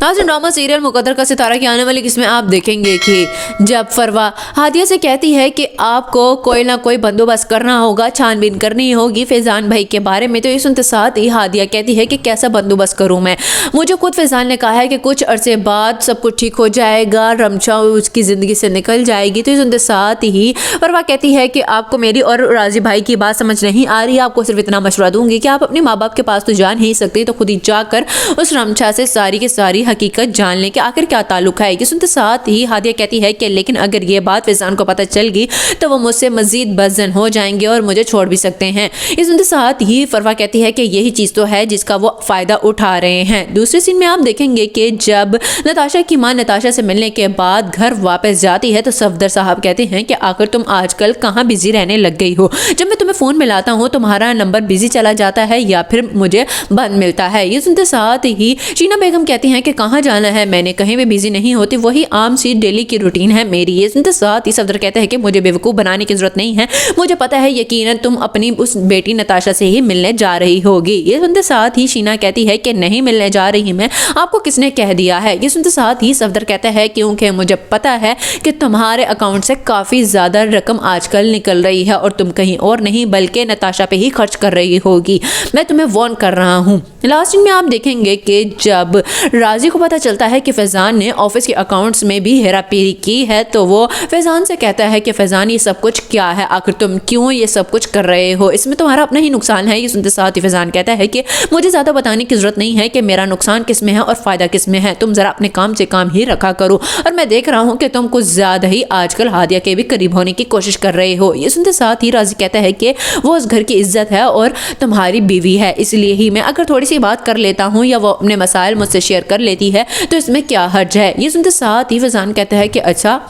आज drama serial मुकद्दर का सितारा की आने वाली किस्में आप देखेंगे कि जब फरवा हादिया से कहती है कि आपको कोई ना कोई बंदोबस्त करना होगा, छानबीन करनी होगी फैजान भाई के बारे में, तो ये सुनते साथ ही हादिया कहती है कि कैसा बंदोबस्त करूं मैं, मुझे खुद फैजान ने कहा है कि कुछ अरसे बाद सब कुछ ठीक हो जाएगा, रमशा उसकी ज़िंदगी से निकल जाएगी। तो ये सुनते साथ ही फरवा कहती है कि आपको मेरी और राजी भाई की बात समझ नहीं आ रही, आपको सिर्फ इतना मशवरा दूंगी कि आप अपने माँ बाप के पास तो जा नहीं सकते, तो खुद ही जाकर उस रमशा से सारी की सारी हकीकत जान ले कि आखिर क्या ताल्लुक है। ये सुनते साथ ही हादिया कहती है कि लेकिन अगर ये बात फैजान को पता चल गई तो वो मुझसे मजीद बदजन हो जाएंगे और मुझे छोड़ भी सकते हैं। ये सुनते साथ ही फरवा कहती है कि यही चीज़ तो है जिसका वो फ़ायदा उठा रहे हैं। दूसरे सीन में आप देखेंगे कि जब नताशा की माँ नताशा से मिलने के बाद घर वापस जाती है तो सफदर साहब कहते हैं कि आखिर तुम आजकल कहाँ बिजी रहने लग गई हो, जब मैं तुम्हें फ़ोन मिलाता हूँ तुम्हारा नंबर बिजी चला जाता है या फिर मुझे बंद मिलता है। ये सुनते साथ ही शीना बेगम कहती हैं कि कहाँ जाना है, मैंने कहीं भी बिजी नहीं होती, वही आम सी डेली की रूटीन है मेरी। ये सुनते साथ ही सफदर कहते हैं कि मुझे बेवकूफ़ बनाने की जरूरत नहीं है, मुझे पता है यकीनन तुम अपनी उस बेटी नताशा से ही मिलने जा रही होगी। ये सुनते साथ ही शीना कहती है कि नहीं मिलने जा रही मैं, आपको किसने कह दिया है। ये सुनते साथ ही सफदर कहता है क्योंकि मुझे पता है कि तुम्हारे अकाउंट से काफ़ी ज़्यादा रकम आजकल निकल रही है और तुम कहीं और नहीं बल्कि नताशा पे ही खर्च कर रही होगी, मैं तुम्हें वार्न कर रहा हूँ। लास्ट में आप देखेंगे कि जब राजी को पता चलता है कि फैजान ने ऑफिस के अकाउंट्स में भी हेराफेरी की है तो वो फैजान से कहता है कि फैजान ये सब कुछ क्या है, आखिर तुम क्यों ये सब कुछ कर रहे हो, इसमें तुम्हारा अपना ही नुकसान है। ये सुनते साथ ही फैजान कहता है कि मुझे ज़्यादा बताने की जरूरत नहीं है कि मेरा नुकसान किस में है और फ़ायदा किस में है, तुम ज़रा अपने काम से काम ही रखा करो, और मैं देख रहा हूँ कि तुम कुछ ज़्यादा ही आजकल हादिया के भी करीब होने की कोशिश कर रहे हो। ये सुनते साथ ही राजी कहता है कि वो उस घर की इज्जत है और तुम्हारी बीवी है, इसलिए ही मैं अगर थोड़ी सी बात कर लेता हूँ या वो अपने मसाइल मुझसे शेयर कर लेती है तो इसमें क्या हर्ज है। ये सुनते साथ ही फैजान कहता है कि अच्छा,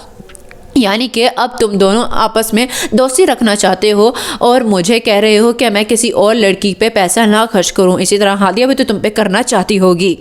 यानी कि अब तुम दोनों आपस में दोस्ती रखना चाहते हो और मुझे कह रहे हो कि मैं किसी और लड़की पे पैसा ना खर्च करूं, इसी तरह हादिया भी तो तुम पे करना चाहती होगी।